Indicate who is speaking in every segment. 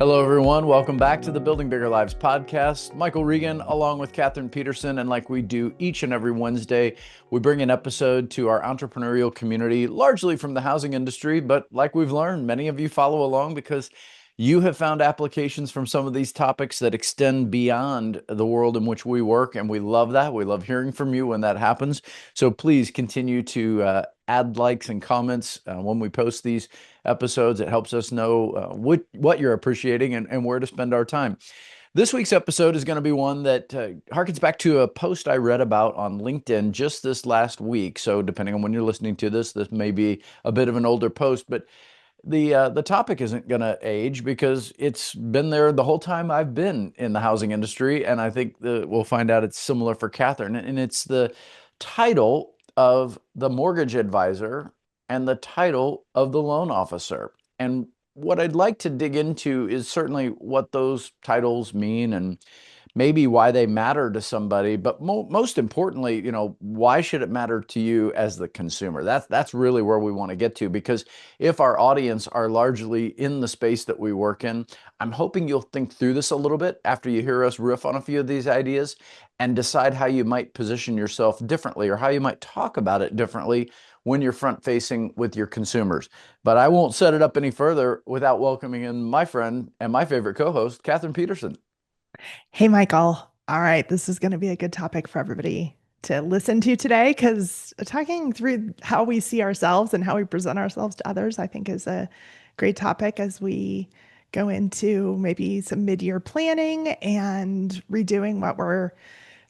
Speaker 1: Hello, everyone. Welcome back to the Building Bigger Lives podcast. Michael Regan, along with Kathryn Pedersen. And like we do each and every Wednesday, we bring an episode to our entrepreneurial community, largely from the housing industry. But like we've learned, many of you follow along because you have found applications from some of these topics that extend beyond the world in which we work. And we love that. We love hearing from you when that happens. So please continue to add likes and comments when we post these episodes. It helps us know what you're appreciating and where to spend our time. This week's episode is going to be one that harkens back to a post I read about on LinkedIn just this last week. So depending on when you're listening to this may be a bit of an older post, but the topic isn't going to age because it's been there the whole time I've been in the housing industry, and I think we'll find out it's similar for Kathryn. And it's the title of the mortgage advisor and the title of the loan officer. And what I'd like to dig into is certainly what those titles mean and maybe why they matter to somebody, but most importantly, why should it matter to you as the consumer? That's really where we want to get to, because if our audience are largely in the space that we work in, I'm hoping you'll think through this a little bit after you hear us riff on a few of these ideas and decide how you might position yourself differently or how you might talk about it differently when you're front facing with your consumers. But I won't set it up any further without welcoming in my friend and my favorite co-host, Kathryn Pedersen.
Speaker 2: Hey, Michael. All right, this is going to be a good topic for everybody to listen to today because talking through how we see ourselves and how we present ourselves to others, I think, is a great topic as we go into maybe some mid-year planning and redoing what we're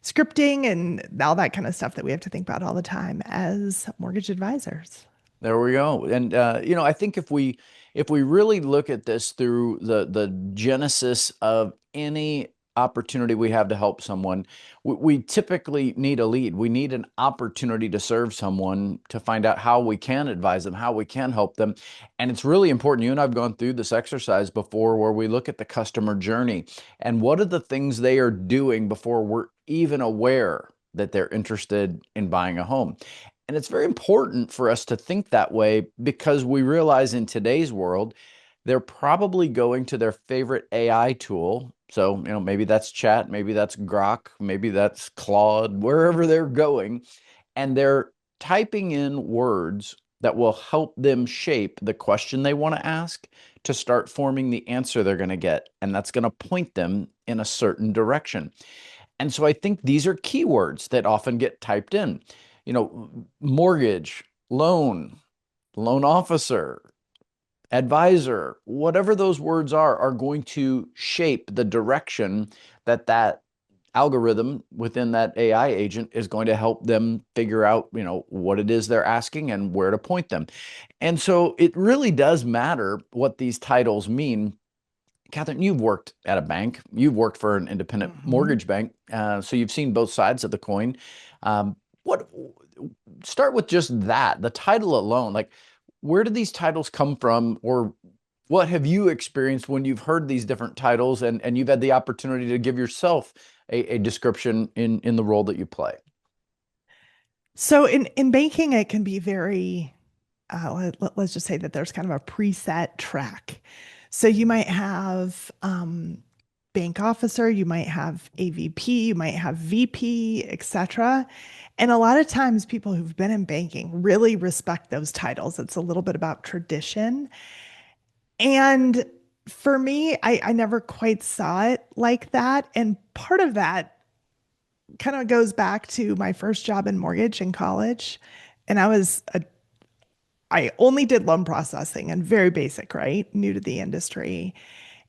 Speaker 2: scripting and all that kind of stuff that we have to think about all the time as mortgage advisors.
Speaker 1: There we go. And I think if we really look at this through the genesis of any opportunity we have to help someone, we typically need a lead. We need an opportunity to serve someone, to find out how we can advise them, how we can help them. And it's really important. You and I've gone through this exercise before where we look at the customer journey and what are the things they are doing before we're even aware that they're interested in buying a home. And it's very important for us to think that way because we realize in today's world, they're probably going to their favorite AI tool. So, maybe that's Chat, maybe that's Grok, maybe that's Claude, wherever they're going, and they're typing in words that will help them shape the question they want to ask to start forming the answer they're going to get. And that's going to point them in a certain direction. And so I think these are keywords that often get typed in. Mortgage, loan officer, advisor, whatever those words are going to shape the direction that algorithm within that AI agent is going to help them figure out, what it is they're asking and where to point them. And so it really does matter what these titles mean. Kathryn, you've worked at a bank. You've worked for an independent
Speaker 2: Mhm.
Speaker 1: mortgage bank. So you've seen both sides of the coin. What Start with just the title alone. Like, where do these titles come from, or what have you experienced when you've heard these different titles and you've had the opportunity to give yourself a description in the role that you play?
Speaker 2: So in banking, it can be very, let's just say that there's kind of a preset track. So you might have bank officer, you might have AVP, you might have VP, etc. And a lot of times people who've been in banking really respect those titles. It's a little bit about tradition. And for me, I never quite saw it like that. And part of that kind of goes back to my first job in mortgage in college. And I only did loan processing and very basic, right? New to the industry.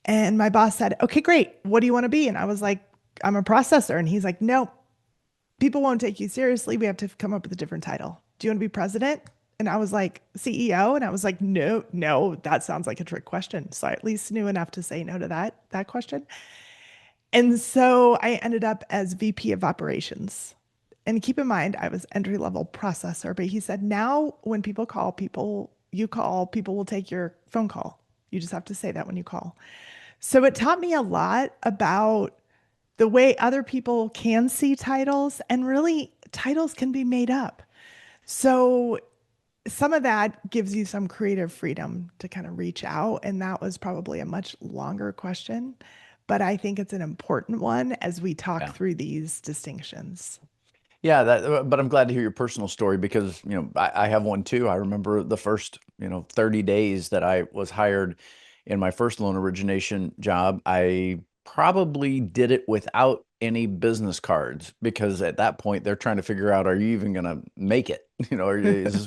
Speaker 2: And my boss said, "Okay, great. What do you want to be?" And I was like, "I'm a processor." And he's like, "No, people won't take you seriously. We have to come up with a different title. Do you want to be president?" And I was like, "CEO?" And I was like, "No, no, that sounds like a trick question." So I at least knew enough to say no to that question. And so I ended up as VP of operations. And keep in mind, I was entry level processor, but he said, now when people call, you call, people will take your phone call. You just have to say that when you call. So it taught me a lot about the way other people can see titles, and really titles can be made up. So some of that gives you some creative freedom to kind of reach out. And that was probably a much longer question, but I think it's an important one as we talk
Speaker 1: Yeah.
Speaker 2: through these distinctions.
Speaker 1: Yeah, but I'm glad to hear your personal story because, I have one too. I remember the first, 30 days that I was hired in my first loan origination job. I probably did it without any business cards because at that point they're trying to figure out, are you even going to make it? Is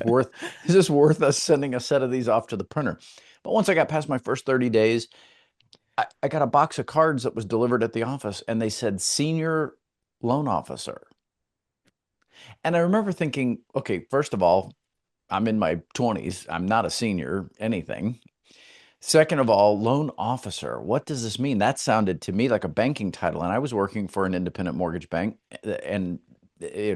Speaker 1: this worth us sending a set of these off to the printer? But once I got past my first 30 days, I got a box of cards that was delivered at the office and they said senior loan officer. And I remember thinking, okay, first of all, I'm in my 20s. I'm not a senior, anything. Second of all, loan officer. What does this mean? That sounded to me like a banking title. And I was working for an independent mortgage bank, and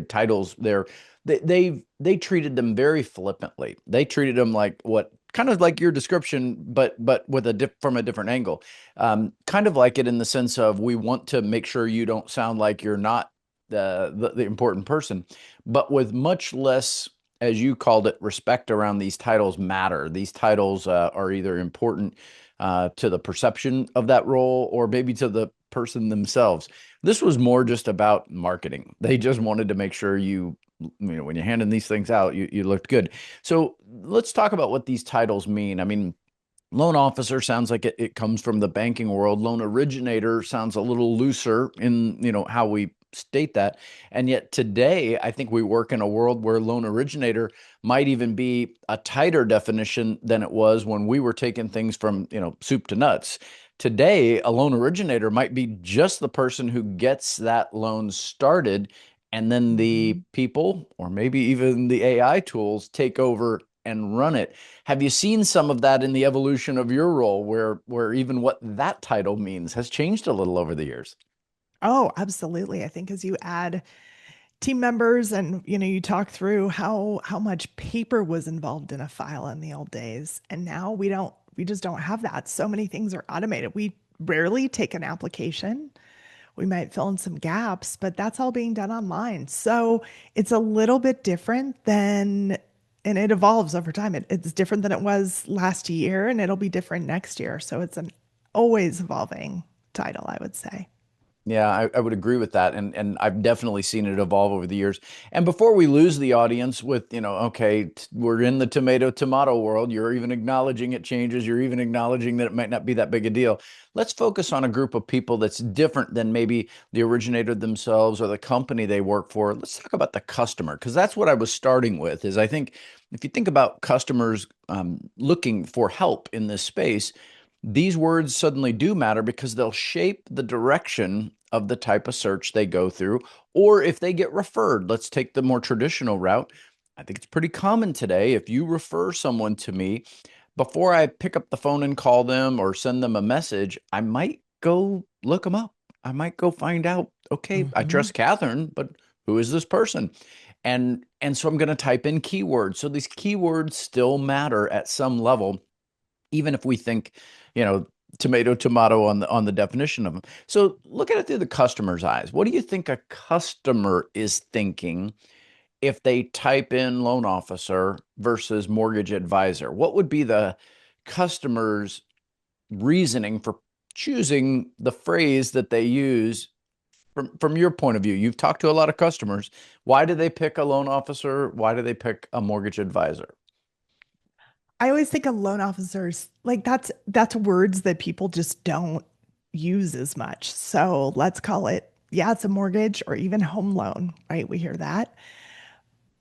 Speaker 1: titles there, they treated them very flippantly. They treated them like what kind of like your description, but with from a different angle. Kind of like it in the sense of we want to make sure you don't sound like you're not the important person, but with much less, as you called it, respect around these titles matter. These titles are either important to the perception of that role or maybe to the person themselves. This was more just about marketing. They just wanted to make sure when you're handing these things out, you looked good. So let's talk about what these titles mean. I mean, loan officer sounds like it comes from the banking world. Loan originator sounds a little looser in, how we state that. And yet today, I think we work in a world where loan originator might even be a tighter definition than it was when we were taking things from, soup to nuts. Today, a loan originator might be just the person who gets that loan started, and then the
Speaker 2: Mhm.
Speaker 1: people or maybe even the AI tools take over and run it. Have you seen some of that in the evolution of your role where even what that title means has changed a little over the years?
Speaker 2: Oh, absolutely. I think as you add team members and you talk through how much paper was involved in a file in the old days, and now we just don't have that. So many things are automated. We rarely take an application. We might fill in some gaps, but that's all being done online. So it's a little bit different than, and it evolves over time. It's different than it was last year, and it'll be different next year. So it's an always evolving title, I would say.
Speaker 1: Yeah, I would agree with that. And I've definitely seen it evolve over the years. And before we lose the audience with, okay, we're in the tomato world. You're even acknowledging it changes. You're even acknowledging that it might not be that big a deal. Let's focus on a group of people that's different than maybe the originator themselves or the company they work for. Let's talk about the customer, because that's what I was starting with, is I think if you think about customers looking for help in this space, these words suddenly do matter because they'll shape the direction of the type of search they go through. Or if they get referred, let's take the more traditional route. I think it's pretty common today. If you refer someone to me, before I pick up the phone and call them or send them a message, I might go look them up. I might go find out, okay, I
Speaker 2: Mhm.
Speaker 1: trust Kathryn, but who is this person? And so I'm going to type in keywords. So these keywords still matter at some level, even if we think, you know, tomato on the definition of them. So look at it through the customer's eyes. What do you think a customer is thinking if they type in loan officer versus mortgage advisor? What would be the customer's reasoning for choosing the phrase that they use from your point of view? You've talked to a lot of customers. Why do they pick a loan officer? Why do they pick a mortgage advisor?
Speaker 2: I always think of loan officers like that's words that people just don't use as much. So let's call it, yeah, it's a mortgage or even home loan, right? We hear that.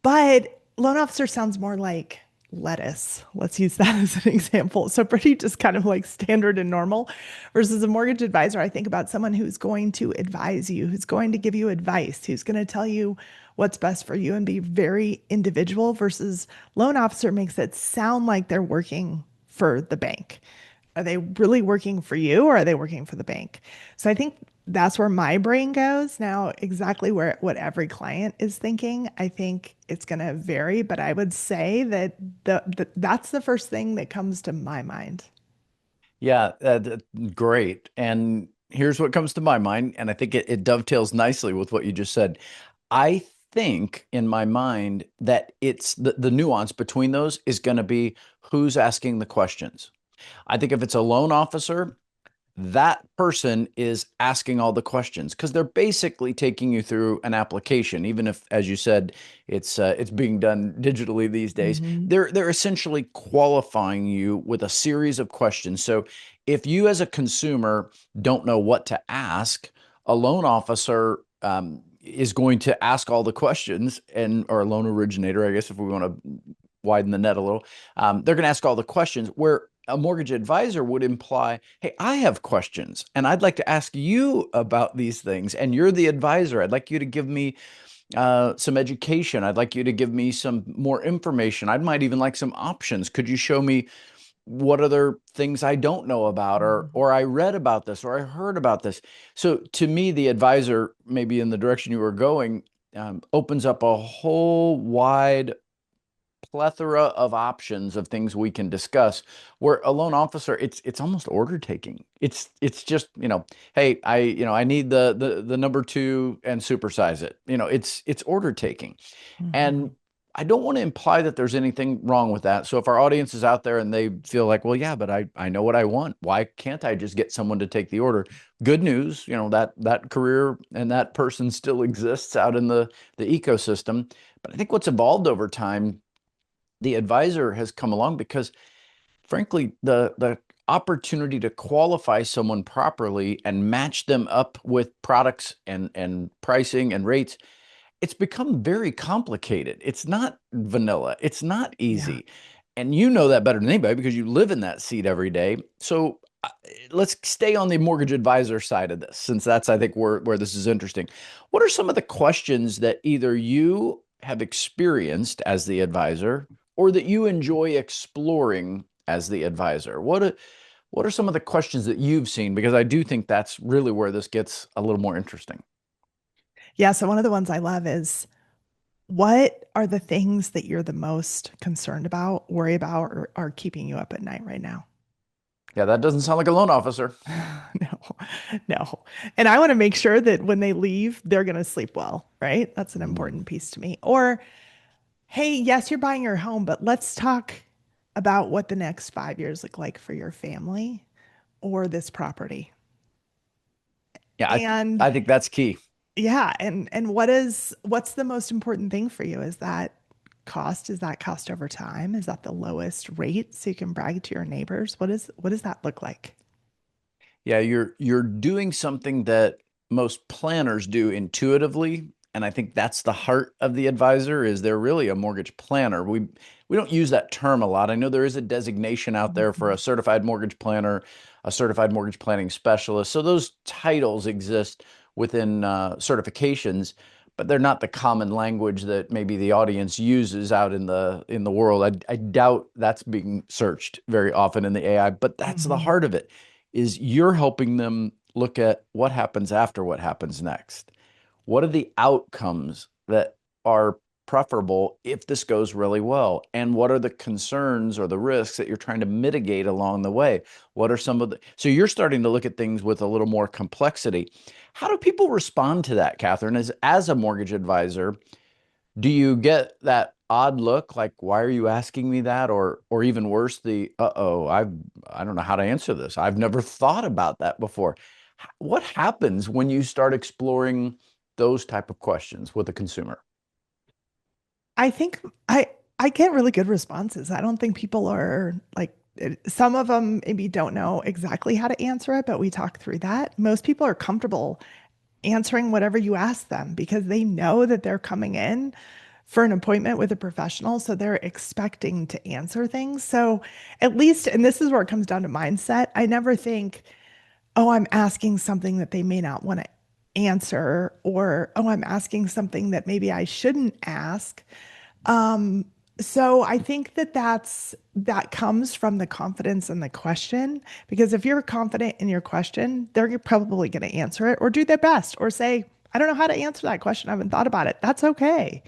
Speaker 2: But loan officer sounds more like lettuce. Let's use that as an example. So pretty just kind of like standard and normal versus a mortgage advisor. I think about someone who's going to advise you, who's going to give you advice, who's going to tell you what's best for you and be very individual versus loan officer makes it sound like they're working for the bank. Are they really working for you or are they working for the bank? So I think that's where my brain goes. Now, exactly where what every client is thinking, I think it's going to vary, but I would say that that's the first thing that comes to my mind.
Speaker 1: Yeah, great. And here's what comes to my mind, and I think it dovetails nicely with what you just said. I think in my mind that it's the nuance between those is going to be who's asking the questions. I think if it's a loan officer, that person is asking all the questions because they're basically taking you through an application. Even if, as you said, it's being done digitally these days,
Speaker 2: Hmm.
Speaker 1: they're essentially qualifying you with a series of questions. So if you as a consumer don't know what to ask, a loan officer is going to ask all the questions, and or a loan originator, I guess, if we want to widen the net a little, they're going to ask all the questions. Where a mortgage advisor would imply, hey, I have questions and I'd like to ask you about these things. And you're the advisor. I'd like you to give me some education. I'd like you to give me some more information. I might even like some options. Could you show me what other things I don't know about, or I read about this, or I heard about this? So to me, the advisor, maybe in the direction you were going, opens up a whole wide plethora of options of things we can discuss. Where a loan officer, it's almost order taking. It's just, hey, I need the number two and supersize it. It's order taking. And
Speaker 2: Hmm.
Speaker 1: I don't want to imply that there's anything wrong with that. So if our audience is out there and they feel like, well, yeah, but I know what I want. Why can't I just get someone to take the order? Good news, that career and that person still exists out in the ecosystem. But I think what's evolved over time, the advisor has come along because, frankly, the opportunity to qualify someone properly and match them up with products and pricing and rates, it's become very complicated. It's not vanilla. It's not
Speaker 2: Yeah.
Speaker 1: easy. And you know that better than anybody because you live in that seat every day. So let's stay on the mortgage advisor side of this, since that's, I think, where this is interesting. What are some of the questions that either you have experienced as the advisor or that you enjoy exploring as the advisor? What are some of the questions that you've seen? Because I do think that's really where this gets a little more interesting.
Speaker 2: Yeah. So one of the ones I love is, what are the things that you're the most concerned about, worry about, or are keeping you up at night right now?
Speaker 1: Yeah, that doesn't sound like a loan officer.
Speaker 2: No, no. And I want to make sure that when they leave, they're going to sleep well, right? That's an
Speaker 1: Mm.
Speaker 2: important piece to me. Or, hey, yes, you're buying your home, but let's talk about what the next 5 years look like for your family or this property.
Speaker 1: Yeah,
Speaker 2: And
Speaker 1: I think that's key.
Speaker 2: yeah, and what's the most important thing for you? Is that cost? Is that cost over time? Is that the lowest rate so you can brag to your neighbors? What does that look like?
Speaker 1: Yeah, you're doing something that most planners do intuitively, and I think that's the heart of the advisor is they're really a mortgage planner. We don't use that term a lot. I know there is a designation out there for a
Speaker 2: Mhm.
Speaker 1: certified mortgage planner, a certified mortgage planning specialist. So those titles exist within certifications, but they're not the common language that maybe the audience uses out in the world. I doubt that's being searched very often in the AI, but that's the
Speaker 2: Mhm.
Speaker 1: heart of it is you're helping them look at what happens after what happens next. What are the outcomes that are preferable if this goes really well? And what are the concerns or the risks that you're trying to mitigate along the way? What are some of the, so you're starting to look at things with a little more complexity. How do people respond to that, Kathryn, as a mortgage advisor? Do you get that odd look like, why are you asking me that? Or even worse, the uh-oh, I don't know how to answer this. I've never thought about that before. What happens when you start exploring those type of questions with a consumer?
Speaker 2: I think I get really good responses. I don't think people are like some of them maybe don't know exactly how to answer it, but we talk through that. Most people are comfortable answering whatever you ask them because they know that they're coming in for an appointment with a professional. So they're expecting to answer things. So at least, and this is where it comes down to mindset, I never think, oh, I'm asking something that they may not want to answer, or oh, I'm asking something that maybe I shouldn't ask. Um, so I think that that comes from the confidence in the question, because if you're confident in your question, they're probably going to answer it or do their best or say, I don't know how to answer that question. I haven't thought about it. That's okay.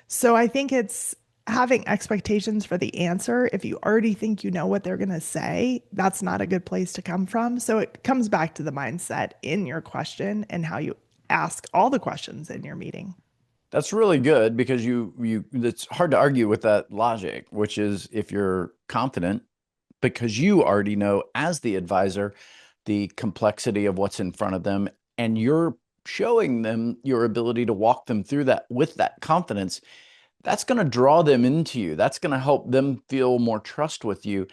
Speaker 2: So I think it's having expectations for the answer. If you already think you know what they're going to say, that's not a good place to come from. So it comes back to the mindset in your question and how you ask all the questions in your meeting.
Speaker 1: That's really good because it's hard to argue with that logic, which is if you're confident because you already know as the advisor the complexity of what's in front of them and you're showing them your ability to walk them through that with that confidence, that's going to draw them into you. That's going to help them feel more trust with you.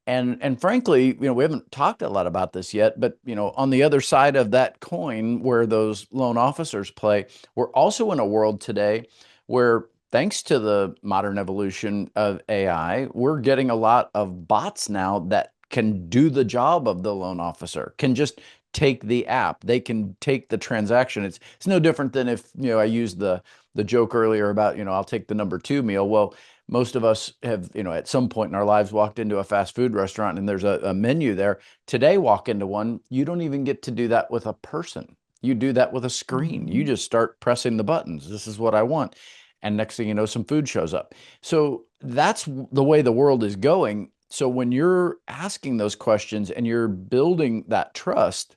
Speaker 1: And frankly, we haven't talked a lot about this yet, but on the other side of that coin where those loan officers play, we're also in a world today where thanks to the modern evolution of AI, we're getting a lot of bots now that can do the job of the loan officer, can just take the app, they can take the transaction. It's no different than if, I used the joke earlier about, I'll take the number two meal. Well, most of us have, at some point in our lives walked into a fast food restaurant and there's a menu there. Today, walk into one, you don't even get to do that with a person. You do that with a screen. You
Speaker 2: Mhm.
Speaker 1: just start pressing the buttons. This is what I want. And next thing you know, some food shows up. So that's the way the world is going. So when you're asking those questions and you're building that trust,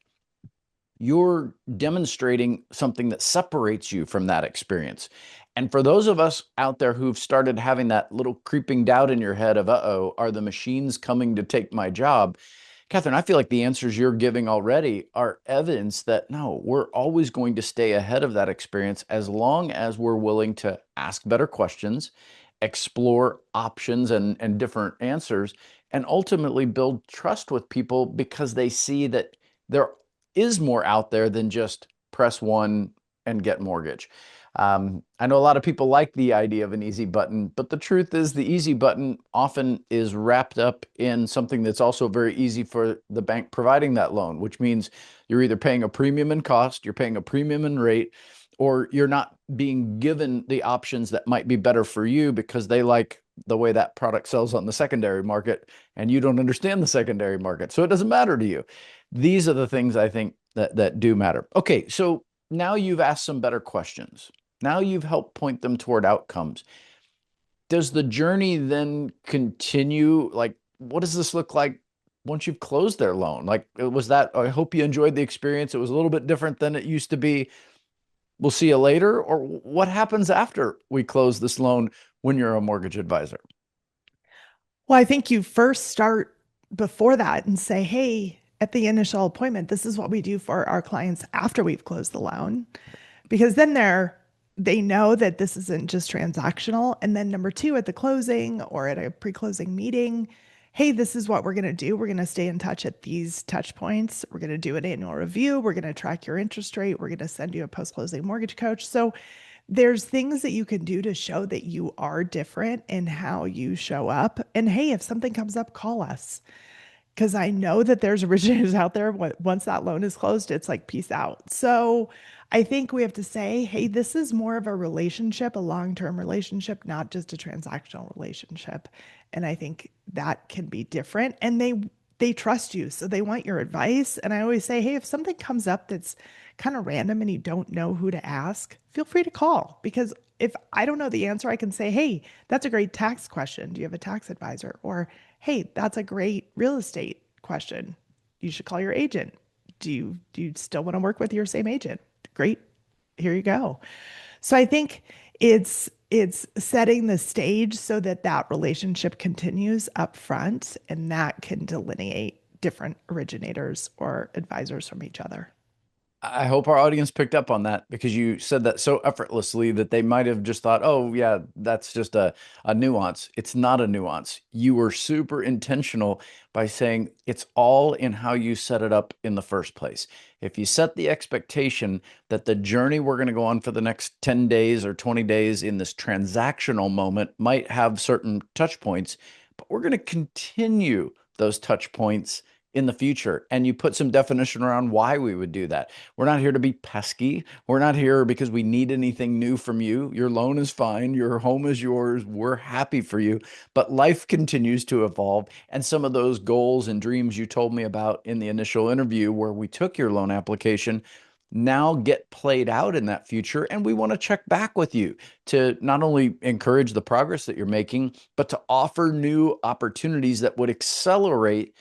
Speaker 1: you're demonstrating something that separates you from that experience. And for those of us out there who've started having that little creeping doubt in your head of, uh-oh, are the machines coming to take my job? Kathryn, I feel like the answers you're giving already are evidence that no, we're always going to stay ahead of that experience as long as we're willing to ask better questions, explore options and different answers, and ultimately build trust with people because they see that there is more out there than just press one and get mortgage. I know a lot of people like the idea of an easy button, but the truth is the easy button often is wrapped up in something that's also very easy for the bank providing that loan, which means you're either paying a premium in cost, you're paying a premium in rate, or you're not being given the options that might be better for you because they like the way that product sells on the secondary market and you don't understand the secondary market. So it doesn't matter to you. These are the things I think that do matter. Okay, so now you've asked some better questions. Now you've helped point them toward outcomes. Does the journey then continue? Like, what does this look like once you've closed their loan? Like, was that, I hope you enjoyed the experience. It was a little bit different than it used to be. We'll see you later. Or what happens after we close this loan when you're a mortgage advisor?
Speaker 2: Well, I think you first start before that and say, hey, at the initial appointment, this is what we do for our clients after we've closed the loan. Because then they know that this isn't just transactional. And then number two, at the closing or at a pre-closing meeting, hey, this is what we're going to do. We're going to stay in touch at these touch points. We're going to do an annual review. We're going to track your interest rate. We're going to send you a post-closing mortgage coach. So there's things that you can do to show that you are different in how you show up. And hey, if something comes up, call us. Because I know that there's originators out there, once that loan is closed, it's like, peace out. So I think we have to say, hey, this is more of a relationship, a long-term relationship, not just a transactional relationship. And I think that can be different. And they trust you, so they want your advice. And I always say, hey, if something comes up that's kind of random and you don't know who to ask, feel free to call. Because if I don't know the answer, I can say, hey, that's a great tax question. Do you have a tax advisor? Or hey, that's a great real estate question. You should call your agent. Do you still want to work with your same agent? Great. Here you go. So I think it's setting the stage so that that relationship continues up front and that can delineate different originators or advisors from each other.
Speaker 1: I hope our audience picked up on that because you said that so effortlessly that they might have just thought, oh, yeah, that's just a nuance. It's not a nuance. You were super intentional by saying it's all in how you set it up in the first place. If you set the expectation that the journey we're going to go on for the next 10 days or 20 days in this transactional moment might have certain touch points, but we're going to continue those touch points in the future. And you put some definition around why we would do that. We're not here to be pesky. We're not here because we need anything new from you. Your loan is fine. Your home is yours. We're happy for you. But life continues to evolve. And some of those goals and dreams you told me about in the initial interview where we took your loan application now get played out in that future. And we want to check back with you to not only encourage the progress that you're making, but to offer new opportunities that would accelerate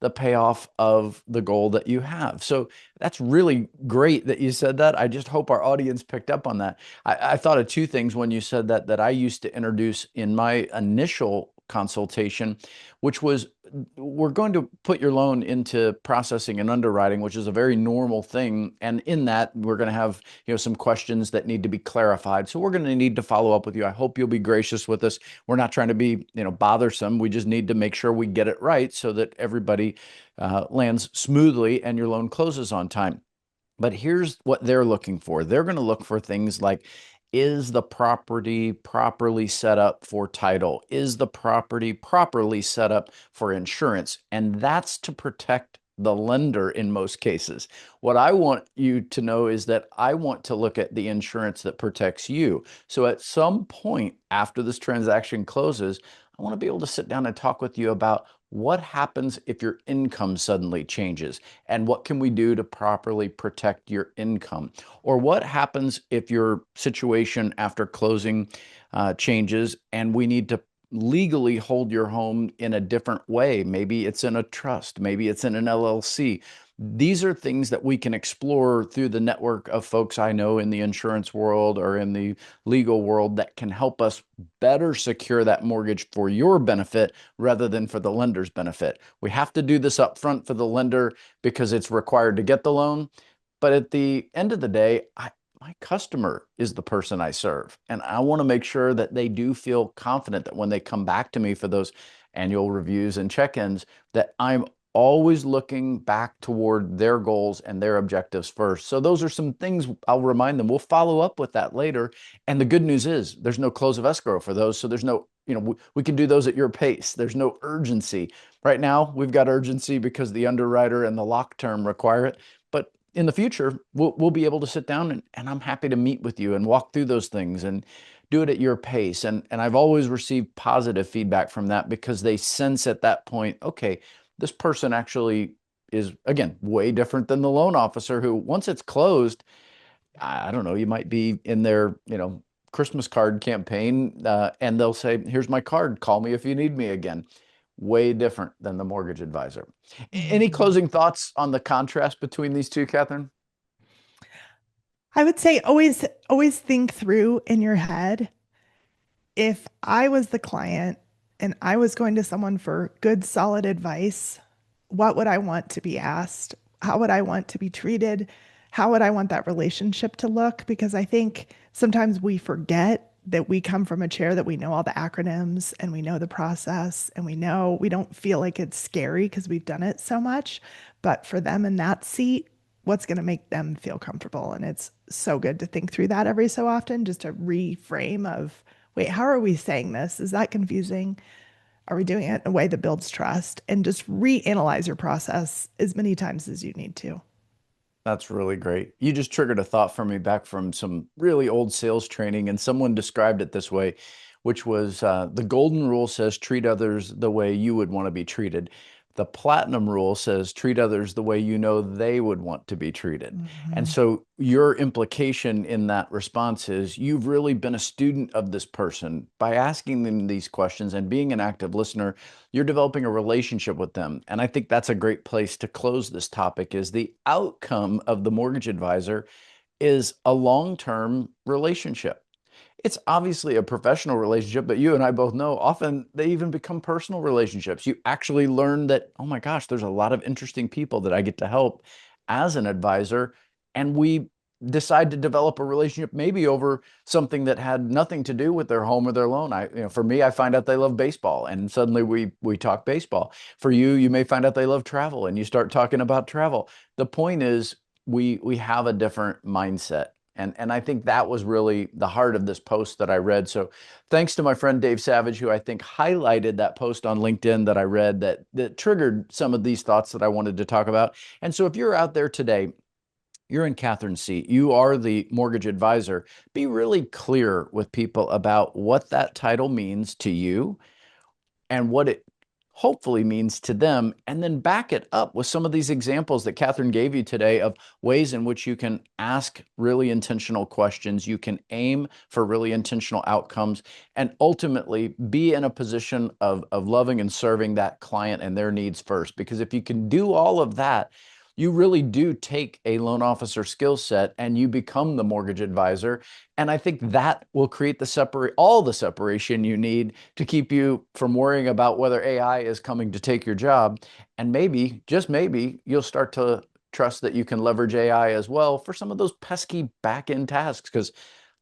Speaker 1: the payoff of the goal that you have. So that's really great that you said that. I just hope our audience picked up on that. I thought of two things when you said that I used to introduce in my initial consultation, which was, we're going to put your loan into processing and underwriting, which is a very normal thing. And in that, we're going to have, some questions that need to be clarified. So we're going to need to follow up with you. I hope you'll be gracious with us. We're not trying to be, bothersome. We just need to make sure we get it right so that everybody lands smoothly and your loan closes on time. But here's what they're looking for. They're going to look for things like, is the property properly set up for title? Is the property properly set up for insurance? And that's to protect the lender in most cases. What I want you to know is that I want to look at the insurance that protects you. So at some point after this transaction closes, I want to be able to sit down and talk with you about what happens if your income suddenly changes, and what can we do to properly protect your income? Or what happens if your situation after closing changes and we need to legally hold your home in a different way? Maybe it's in a trust, maybe it's in an LLC. These are things that we can explore through the network of folks I know in the insurance world or in the legal world that can help us better secure that mortgage for your benefit rather than for the lender's benefit. We have to do this up front for the lender because it's required to get the loan. But at the end of the day, my customer is the person I serve. And I want to make sure that they do feel confident that when they come back to me for those annual reviews and check-ins, that I'm always looking back toward their goals and their objectives first. So those are some things I'll remind them. We'll follow up with that later. And the good news is there's no close of escrow for those. So there's no, we can do those at your pace. There's no urgency. Right now, we've got urgency because the underwriter and the lock term require it. But in the future, we'll be able to sit down and I'm happy to meet with you and walk through those things and do it at your pace. And I've always received positive feedback from that because they sense at that point, okay, this person actually is, again, way different than the loan officer who, once it's closed, I don't know, you might be in their, Christmas card campaign, and they'll say, here's my card, call me if you need me again. Way different than the mortgage advisor. Any
Speaker 2: Mhm.
Speaker 1: closing thoughts on the contrast between these two, Kathryn?
Speaker 2: I would say always think through in your head, if I was the client and I was going to someone for good, solid advice, what would I want to be asked? How would I want to be treated? How would I want that relationship to look? Because I think sometimes we forget that we come from a chair that we know all the acronyms and we know the process and we don't feel like it's scary because we've done it so much. But for them in that seat, what's going to make them feel comfortable? And it's so good to think through that every so often, just to reframe of, wait, how are we saying this? Is that confusing? Are we doing it in a way that builds trust? And just reanalyze your process as many times as you need to.
Speaker 1: That's really great. You just triggered a thought for me back from some really old sales training, and someone described it this way, which was the golden rule says treat others the way you would want to be treated. The platinum rule says treat others the way you know they would want to be treated. And
Speaker 2: Mhm.
Speaker 1: so your implication in that response is you've really been a student of this person by asking them these questions and being an active listener. You're developing a relationship with them. And I think that's a great place to close this topic, is the outcome of the mortgage advisor is a long-term relationship. It's obviously a professional relationship, but you and I both know often they even become personal relationships. You actually learn that, oh my gosh, there's a lot of interesting people that I get to help as an advisor. And we decide to develop a relationship maybe over something that had nothing to do with their home or their loan. For me, I find out they love baseball and suddenly we talk baseball. For you, you may find out they love travel and you start talking about travel. The point is we have a different mindset. And I think that was really the heart of this post that I read. So thanks to my friend Dave Savage, who I think highlighted that post on LinkedIn that I read that triggered some of these thoughts that I wanted to talk about. And so if you're out there today, you're in Kathryn's seat, you are the mortgage advisor, be really clear with people about what that title means to you and what it hopefully means to them, and then back it up with some of these examples that Kathryn gave you today of ways in which you can ask really intentional questions, you can aim for really intentional outcomes, and ultimately be in a position of loving and serving that client and their needs first. Because if you can do all of that, you really do take a loan officer skill set and you become the mortgage advisor. And I think that will create all the separation you need to keep you from worrying about whether AI is coming to take your job. And maybe, just maybe, you'll start to trust that you can leverage AI as well for some of those pesky back-end tasks. Because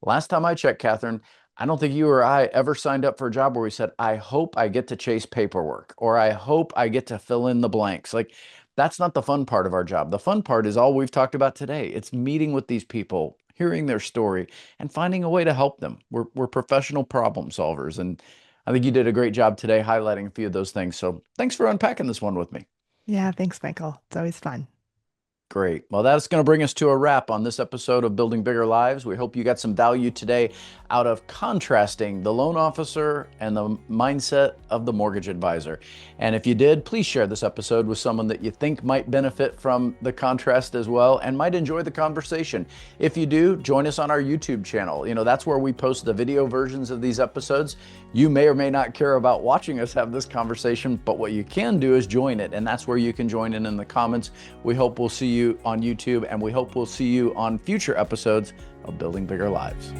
Speaker 1: last time I checked, Kathryn, I don't think you or I ever signed up for a job where we said, I hope I get to chase paperwork, or I hope I get to fill in the blanks. Like, that's not the fun part of our job. The fun part is all we've talked about today. It's meeting with these people, hearing their story, and finding a way to help them. We're professional problem solvers. And I think you did a great job today highlighting a few of those things. So thanks for unpacking this one with me.
Speaker 2: Yeah, thanks, Michael. It's always fun.
Speaker 1: Great. Well, that's going to bring us to a wrap on this episode of Building Bigger Lives. We hope you got some value today out of contrasting the loan officer and the mindset of the mortgage advisor. And if you did, please share this episode with someone that you think might benefit from the contrast as well and might enjoy the conversation. If you do, join us on our YouTube channel. That's where we post the video versions of these episodes. You may or may not care about watching us have this conversation, but what you can do is join it. And that's where you can join in the comments. We hope we'll see you on YouTube, and we hope we'll see you on future episodes of Building Bigger Lives.